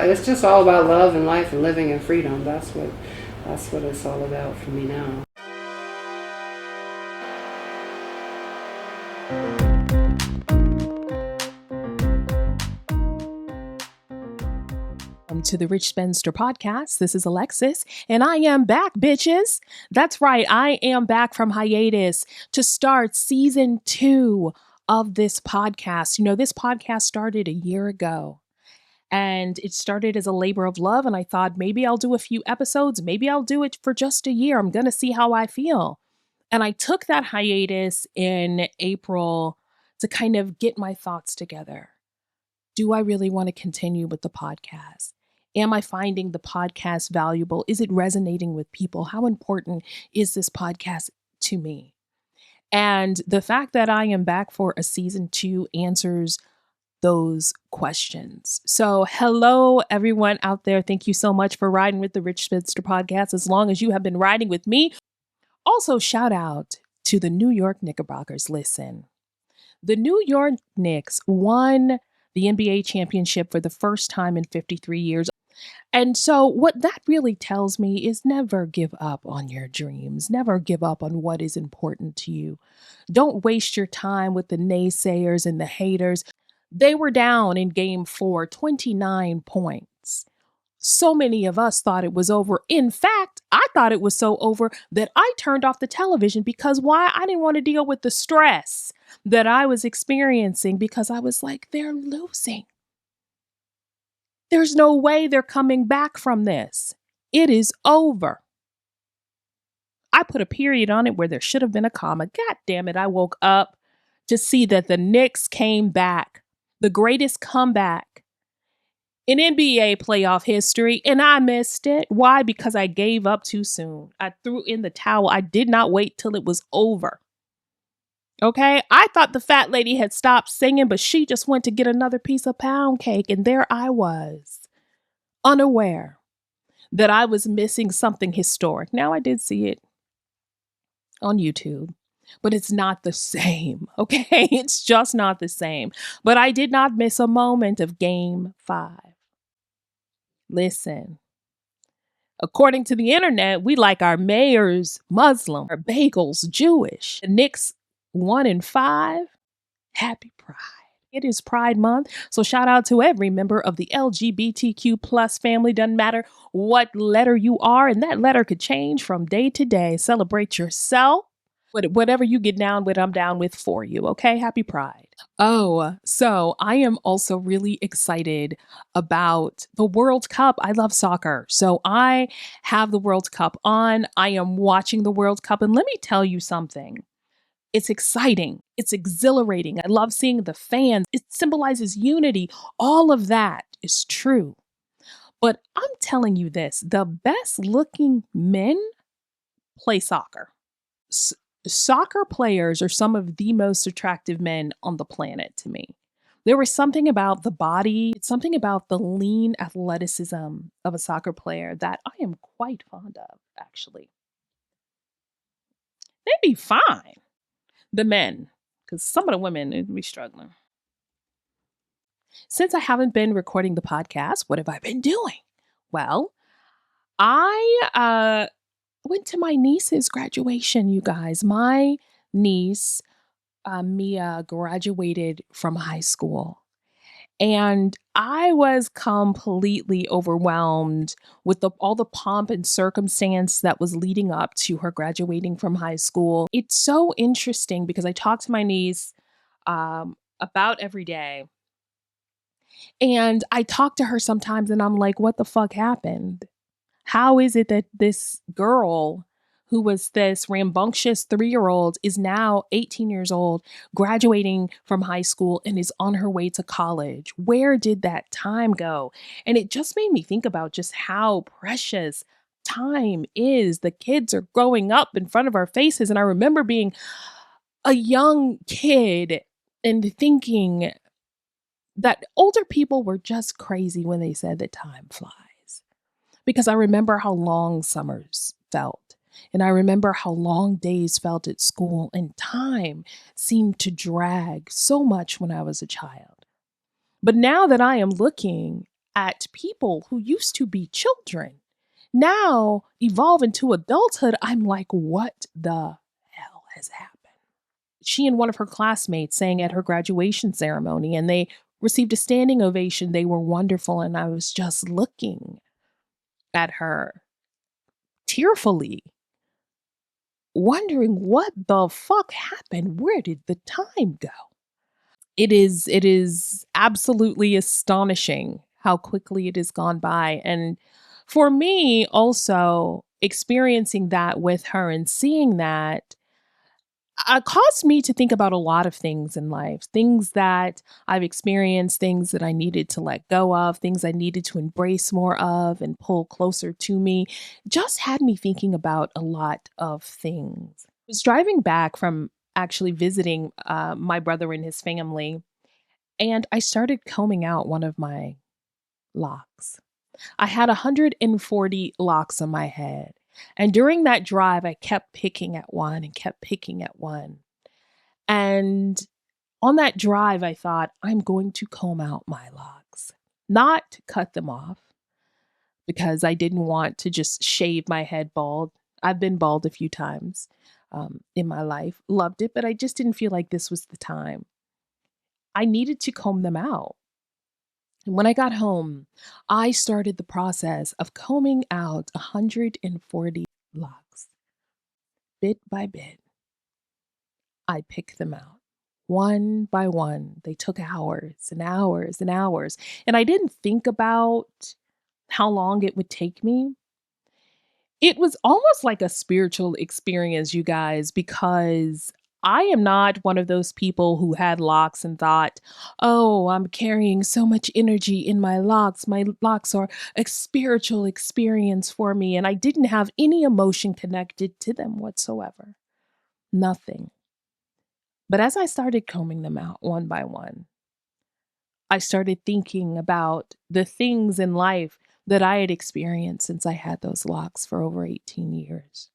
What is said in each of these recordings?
It's just all about love and life and living in freedom. That's what it's all about for me now. Welcome to the Rich Spinster podcast. This is Alexis, and I am back, bitches. That's right, I am back from hiatus to start season 2 of this podcast. You know, this podcast started a year ago, and it started as a labor of love, and I thought maybe I'll do a few episodes. Maybe I'll do it for just a year. I'm going to see how I feel. And I took that hiatus in April to kind of get my thoughts together. Do I really want to continue with the podcast? Am I finding the podcast valuable? Is it resonating with people? How important is this podcast to me? And the fact that I am back for a season 2 answers those questions. So hello, everyone out there. Thank you so much for riding with the Rich Spinster podcast as long as you have been riding with me. Also, shout out to the New York Knickerbockers. Listen, the New York Knicks won the NBA championship for the first time in 53 years. And so what that really tells me is never give up on your dreams. Never give up on what is important to you. Don't waste your time with the naysayers and the haters. They were down in game 4, 29 points. So many of us thought it was over. In fact, I thought it was so over that I turned off the television because why? I didn't want to deal with the stress that I was experiencing because I was like, they're losing. There's no way they're coming back from this. It is over. I put a period on it where there should have been a comma. God damn it, I woke up to see that the Knicks came back. The greatest comeback in NBA playoff history, and I missed it. Why? Because I gave up too soon. I threw in the towel. I did not wait till it was over. Okay? I thought the fat lady had stopped singing, but she just went to get another piece of pound cake, and there I was, unaware that I was missing something historic. Now, I did see it on YouTube, but it's not the same, okay? It's just not the same. But I did not miss a moment of Game 5. Listen, according to the internet, we like our mayors Muslim, our bagels Jewish. The Knicks 1-5. Happy Pride. It is Pride Month, so shout out to every member of the LGBTQ plus family. Doesn't matter what letter you are, and that letter could change from day to day. Celebrate yourself. Whatever you get down with, I'm down with for you, okay? Happy Pride. Oh, so I am also really excited about the World Cup. I love soccer, so I have the World Cup on. I am watching the World Cup, and let me tell you something. It's exciting. It's exhilarating. I love seeing the fans. It symbolizes unity. All of that is true. But I'm telling you this, the best looking men play soccer. Soccer players are some of the most attractive men on the planet to me. There was something about the body, something about the lean athleticism of a soccer player that I am quite fond of, actually. They'd be fine. The men, because some of the women would be struggling. Since I haven't been recording the podcast, what have I been doing? Well, I went to my niece's graduation, you guys. My niece, Mia, graduated from high school. And I was completely overwhelmed with all the pomp and circumstance that was leading up to her graduating from high school. It's so interesting because I talk to my niece about every day. And I talk to her sometimes and I'm like, what the fuck happened? How is it that this girl who was this rambunctious 3-year-old is now 18 years old, graduating from high school and is on her way to college? Where did that time go? And it just made me think about just how precious time is. The kids are growing up in front of our faces. And I remember being a young kid and thinking that older people were just crazy when they said that time flies. Because I remember how long summers felt. And I remember how long days felt at school, and time seemed to drag so much when I was a child. But now that I am looking at people who used to be children now evolve into adulthood. I'm like, what the hell has happened? She and one of her classmates sang at her graduation ceremony and they received a standing ovation. They were wonderful. And I was just looking at her tearfully, wondering what the fuck happened? Where did the time go? It is absolutely astonishing how quickly it has gone by. And for me, also experiencing that with her and seeing that caused me to think about a lot of things in life, things that I've experienced, things that I needed to let go of, things I needed to embrace more of and pull closer to me. Just had me thinking about a lot of things. I was driving back from actually visiting my brother and his family, and I started combing out one of my locks. I had 140 locks on my head. And during that drive, I kept picking at one and kept picking at one. And on that drive, I thought, I'm going to comb out my locks, not cut them off because I didn't want to just shave my head bald. I've been bald a few times in my life, loved it, but I just didn't feel like this was the time. I needed to comb them out. And when I got home, I started the process of combing out 140 locks. Bit by bit, I picked them out. One by one, they took hours and hours and hours. And I didn't think about how long it would take me. It was almost like a spiritual experience, you guys, because I am not one of those people who had locks and thought, oh, I'm carrying so much energy in my locks. My locks are a spiritual experience for me. And I didn't have any emotion connected to them whatsoever. Nothing. But as I started combing them out one by one, I started thinking about the things in life that I had experienced since I had those locks for over 18 years.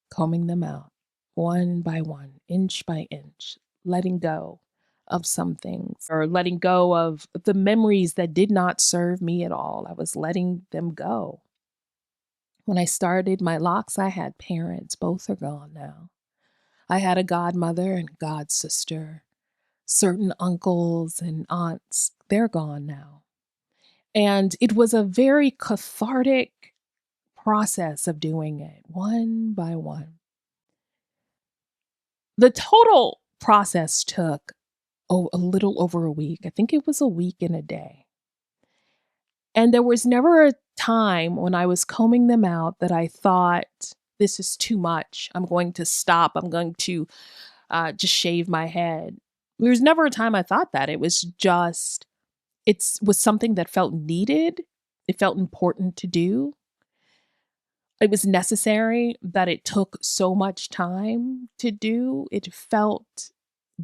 Combing them out one by one, inch by inch, letting go of some things or letting go of the memories that did not serve me at all. I was letting them go. When I started my locks, I had parents. Both are gone now. I had a godmother and god sister, certain uncles and aunts. They're gone now. And it was a very cathartic process of doing it one by one. The total process took a little over a week. I think it was a week and a day. And there was never a time when I was combing them out that I thought, this is too much. I'm going to stop. I'm going to just shave my head. There was never a time I thought that. It was just, it was something that felt needed. It felt important to do. It was necessary that it took so much time to do. It felt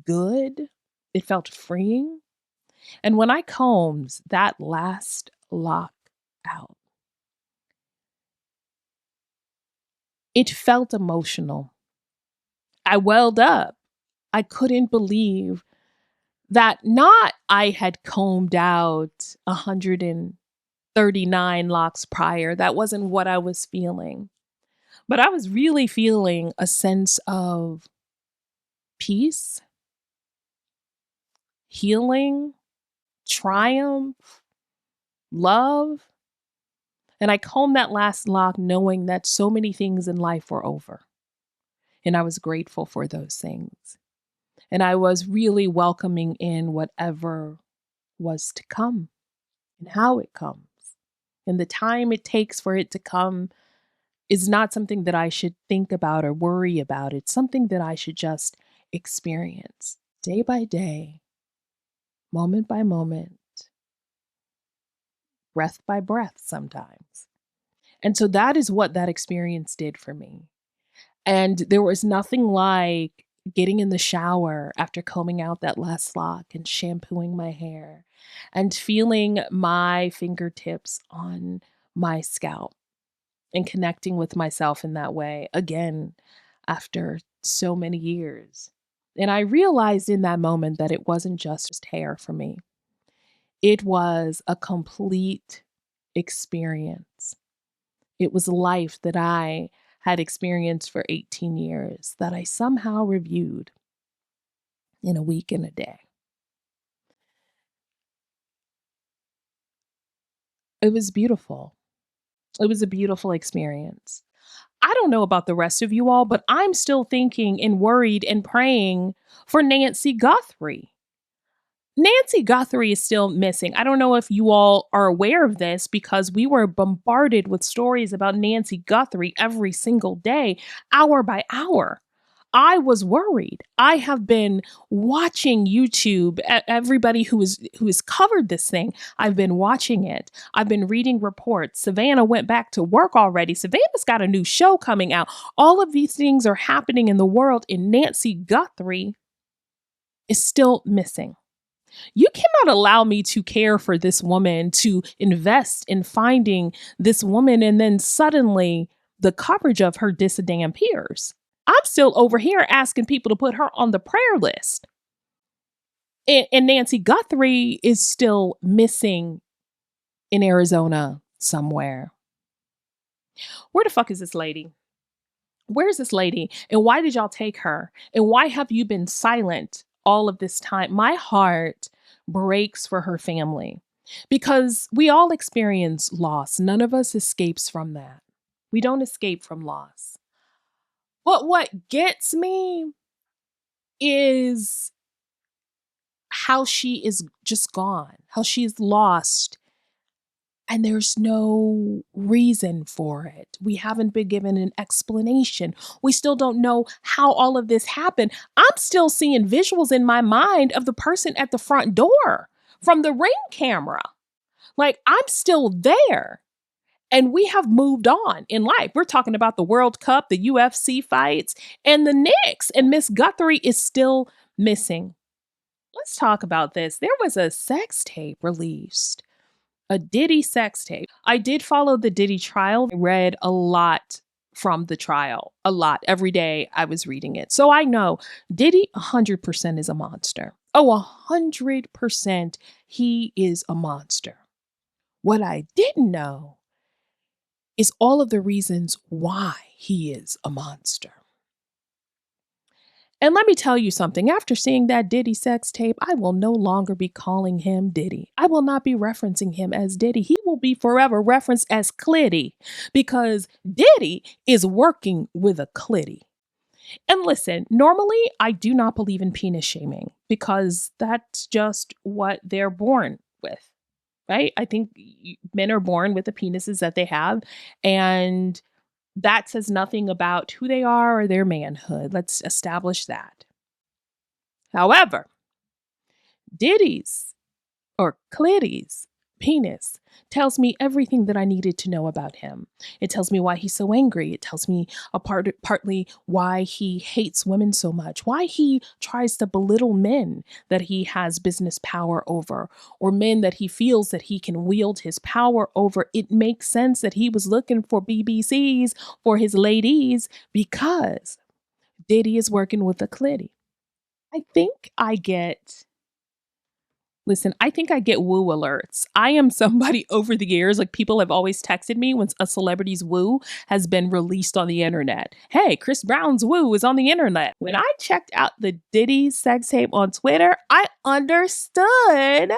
good. It felt freeing. And when I combed that last lock out, it felt emotional. I welled up. I couldn't believe that not I had combed out 139 locks prior. That wasn't what I was feeling. But I was really feeling a sense of peace, healing, triumph, love. And I combed that last lock knowing that so many things in life were over. And I was grateful for those things. And I was really welcoming in whatever was to come and how it comes. And the time it takes for it to come is not something that I should think about or worry about. It's something that I should just experience day by day, moment by moment, breath by breath sometimes. And so that is what that experience did for me. And there was nothing like getting in the shower after combing out that last lock and shampooing my hair and feeling my fingertips on my scalp and connecting with myself in that way again after so many years. And I realized in that moment that it wasn't just hair for me. It was a complete experience. It was life that I had experienced for 18 years that I somehow reviewed in a week and a day. It was beautiful. It was a beautiful experience. I don't know about the rest of you all, but I'm still thinking and worried and praying for Nancy Guthrie. Nancy Guthrie is still missing. I don't know if you all are aware of this because we were bombarded with stories about Nancy Guthrie every single day, hour by hour. I was worried. I have been watching YouTube. Everybody who has covered this thing, I've been watching it. I've been reading reports. Savannah went back to work already. Savannah's got a new show coming out. All of these things are happening in the world, and Nancy Guthrie is still missing. You cannot allow me to care for this woman, to invest in finding this woman, and then suddenly the coverage of her disappears. I'm still over here asking people to put her on the prayer list. And Nancy Guthrie is still missing in Arizona somewhere. Where the fuck is this lady? Where's this lady? And why did y'all take her? And why have you been silent all of this time? My heart breaks for her family because we all experience loss. None of us escapes from that. We don't escape from loss. But what gets me is how she is just gone, how she's lost, and there's no reason for it. We haven't been given an explanation. We still don't know how all of this happened. I'm still seeing visuals in my mind of the person at the front door from the Ring camera. Like, I'm still there. And we have moved on in life. We're talking about the World Cup, the UFC fights, and the Knicks. And Miss Guthrie is still missing. Let's talk about this. There was a sex tape released, a Diddy sex tape. I did follow the Diddy trial. I read a lot from the trial, a lot. Every day I was reading it. So I know Diddy 100% is a monster. Oh, 100% he is a monster. What I didn't know is all of the reasons why he is a monster. And let me tell you something. After seeing that Diddy sex tape, I will no longer be calling him Diddy. I will not be referencing him as Diddy. He will be forever referenced as Clitty because Diddy is working with a Clitty. And listen, normally I do not believe in penis shaming because that's just what they're born with, right? I think men are born with the penises that they have, and that says nothing about who they are or their manhood. Let's establish that. However, Diddy's or Clitty's penis tells me everything that I needed to know about him. It tells me why he's so angry. It tells me partly why he hates women so much, why he tries to belittle men that he has business power over, or men that he feels that he can wield his power over. It makes sense that he was looking for BBCs for his ladies because Diddy is working with a Clitty. I think I get woo alerts. I am somebody over the years, like people have always texted me when a celebrity's woo has been released on the internet. Hey, Chris Brown's woo is on the internet. When I checked out the Diddy sex tape on Twitter, I understood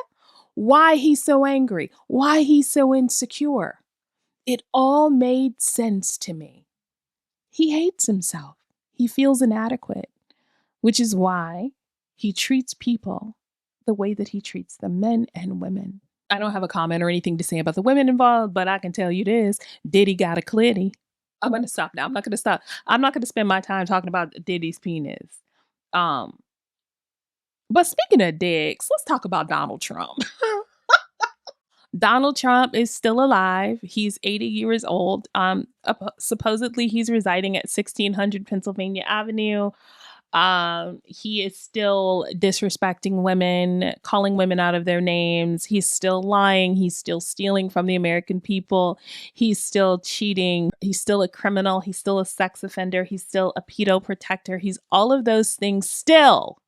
why he's so angry, why he's so insecure. It all made sense to me. He hates himself. He feels inadequate, which is why he treats people the way that he treats the men and women. I don't have a comment or anything to say about the women involved, but I can tell you this: Diddy got a Clitty. I'm going to stop now. I'm not going to stop. I'm not going to spend my time talking about Diddy's penis. But speaking of dicks, let's talk about Donald Trump. Donald Trump is still alive. He's 80 years old. Supposedly he's residing at 1600 Pennsylvania Avenue. He is still disrespecting women, calling women out of their names. He's still lying. He's still stealing from the American people. He's still cheating. He's still a criminal. He's still a sex offender. He's still a pedo protector. He's all of those things still.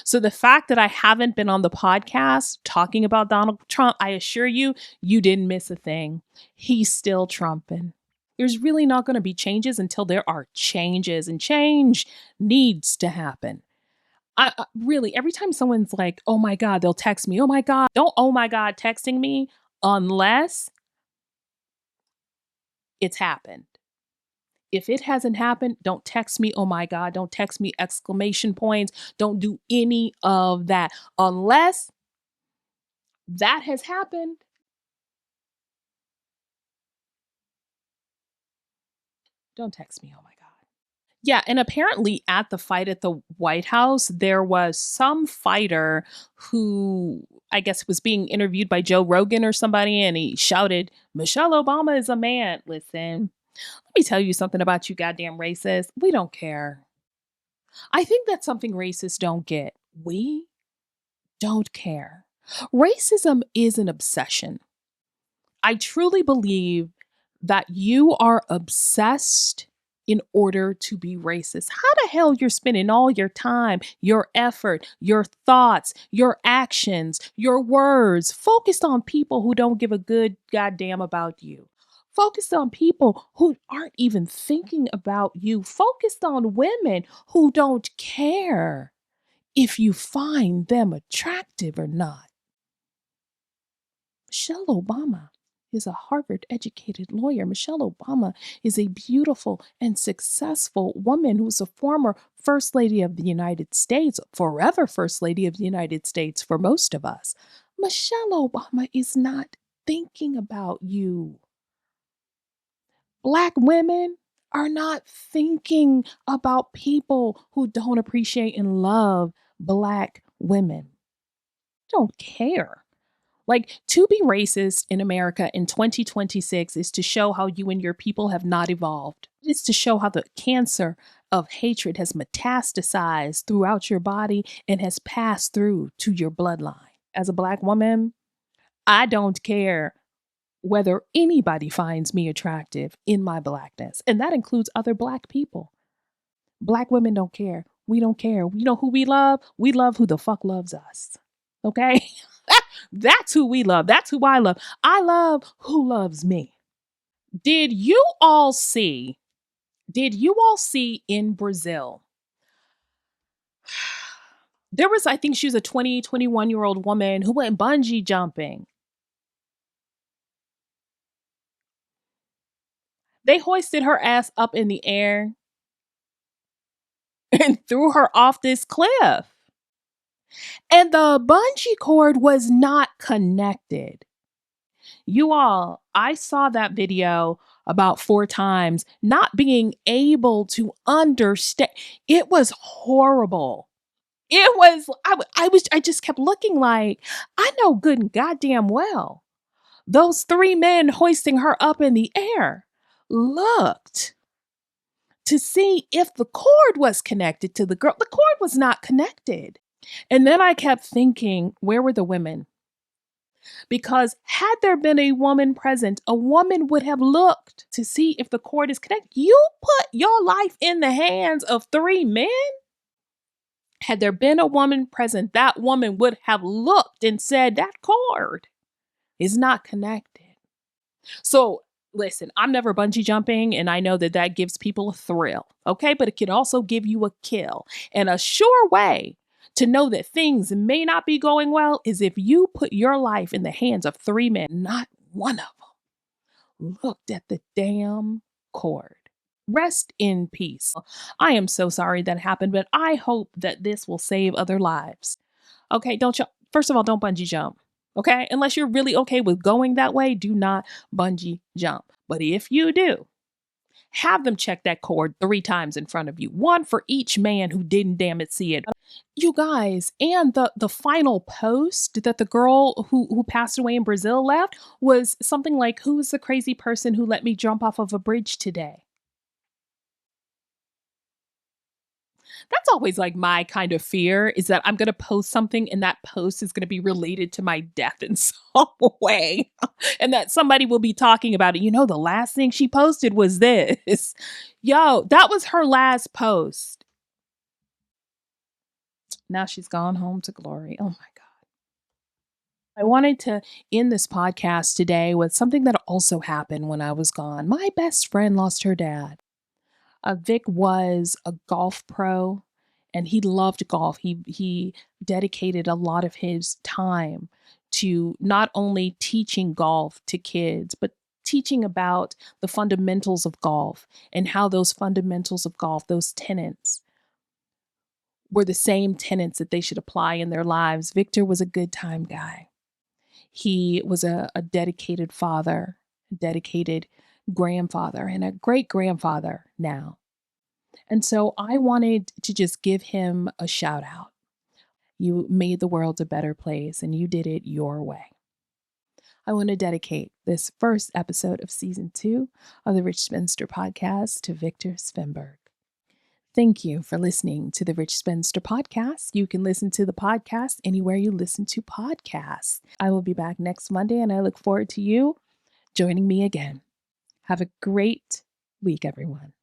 So the fact that I haven't been on the podcast talking about Donald Trump, I assure you, you didn't miss a thing. He's still trumping. There's really not going to be changes until there are changes, and change needs to happen. I really, every time someone's like, oh my God, they'll text me, oh my God, don't oh my God texting me unless it's happened. If it hasn't happened, don't text me, oh my God, don't text me exclamation points, don't do any of that unless that has happened. Don't text me, oh my God. Yeah, and apparently at the fight at the White House, there was some fighter who I guess was being interviewed by Joe Rogan or somebody, and he shouted, Michelle Obama is a man. Listen, let me tell you something about you goddamn racists. We don't care. I think that's something racists don't get. We don't care. Racism is an obsession. I truly believe that you are obsessed in order to be racist. How the hell you're spending all your time, your effort, your thoughts, your actions, your words focused on people who don't give a good goddamn about you. Focused on people who aren't even thinking about you. Focused on women who don't care if you find them attractive or not. Michelle Obama is a Harvard educated lawyer. Michelle Obama is a beautiful and successful woman who's a former First Lady of the United States, forever First Lady of the United States for most of us. Michelle Obama is not thinking about you. Black women are not thinking about people who don't appreciate and love Black women. Don't care. Like, to be racist in America in 2026 is to show how you and your people have not evolved. It's to show how the cancer of hatred has metastasized throughout your body and has passed through to your bloodline. As a Black woman, I don't care whether anybody finds me attractive in my Blackness, and that includes other Black people. Black women don't care. We don't care. You know who we love? We love who the fuck loves us. Okay? That's who we love. That's who I love. I love who loves me. Did you all see? Did you all see in Brazil? There was, I think she was a 20, 21-year-old woman who went bungee jumping. They hoisted her ass up in the air and threw her off this cliff. And the bungee cord was not connected. You all, I saw that video about 4 times, not being able to understand. It was horrible. It was, I just kept looking like, I know good and goddamn well. Those 3 men hoisting her up in the air looked to see if the cord was connected to the girl. The cord was not connected. And then I kept thinking, where were the women? Because had there been a woman present, a woman would have looked to see if the cord is connected. You put your life in the hands of 3 men? Had there been a woman present, that woman would have looked and said, that cord is not connected. So listen, I'm never bungee jumping, and I know that that gives people a thrill, okay? But it can also give you a kill. And a sure way to know that things may not be going well is if you put your life in the hands of 3 men. Not one of them looked at the damn cord. Rest in peace. I am so sorry that happened, but I hope that this will save other lives. Okay, don't you? First of all, don't bungee jump. Okay, unless you're really okay with going that way, do not bungee jump. But if you do, have them check that cord 3 times in front of you, 1 for each man who didn't damn it see it. You guys, and the final post that the girl who passed away in Brazil left was something like, "Who is the crazy person who let me jump off of a bridge today?" That's always like my kind of fear, is that I'm going to post something and that post is going to be related to my death in some way. And that somebody will be talking about it. You know, the last thing she posted was this. Yo, that was her last post. Now she's gone home to glory. Oh my God. I wanted to end this podcast today with something that also happened when I was gone. My best friend lost her dad. Vic was a golf pro and he loved golf. He dedicated a lot of his time to not only teaching golf to kids, but teaching about the fundamentals of golf and how those fundamentals of golf, those tenets, were the same tenets that they should apply in their lives. Victor was a good time guy. He was a dedicated father, a dedicated grandfather, and a great grandfather now. And so I wanted to just give him a shout out. You made the world a better place and you did it your way. I want to dedicate this first episode of season 2 of the Rich Spinster podcast to Victor Svenberg. Thank you for listening to the Rich Spinster podcast. You can listen to the podcast anywhere you listen to podcasts. I will be back next Monday and I look forward to you joining me again. Have a great week, everyone.